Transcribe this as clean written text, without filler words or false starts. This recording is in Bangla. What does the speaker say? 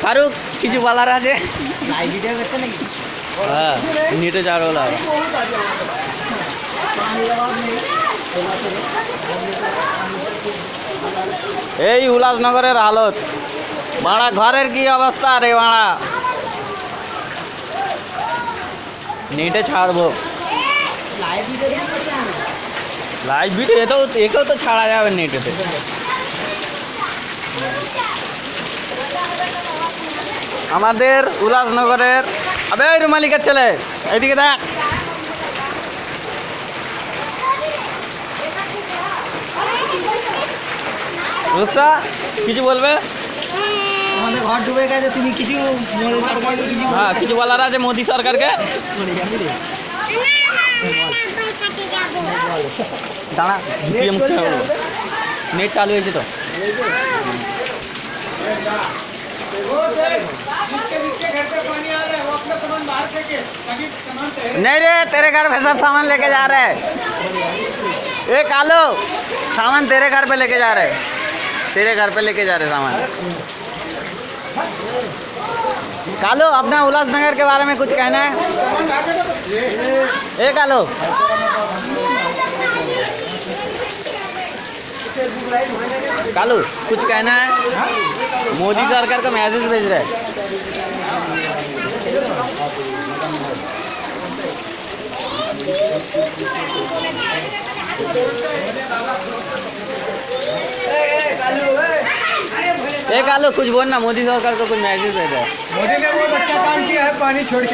ফারুক কিছু বলার আছে? হ্যাঁ নেটে যাওয়ার বলা এই উল্লাসনগরের হালত বাড়া ঘরের কি অবস্থা রে বাড়া নেটে ছাড়বো লাইভ ভিডিও একেও তো ছাড়া যাবে নেটেতে আমাদের উল্লাসনগরের আবে রুমালিকের ছেলে এদিকে দেখ রুকসা কিছু বলবে আমাদের ঘর ডুবে গেছে তুমি কিছু হ্যাঁ কিছু বলার আছে মোদি সরকারকে দাঁড়া নেট চালু হয়েছে তো नहीं रे तेरे घर पे सब सामान लेके जा रहे हैं ए कालो सामान तेरे घर पे लेके जा रहे हैं तेरे घर पे लेके जा रहे सामान कालो अपना उल्लासनगर के बारे में कुछ कहना है ए कालो कालू कुछ कहना है मोदी सरकार का मैसेज भेज रहा है कालू कुछ बोल ना मोदी सरकार को कुछ मैसेज भेज रहा है मोदी ने बहुत अच्छा काम किया है पानी छोड़ के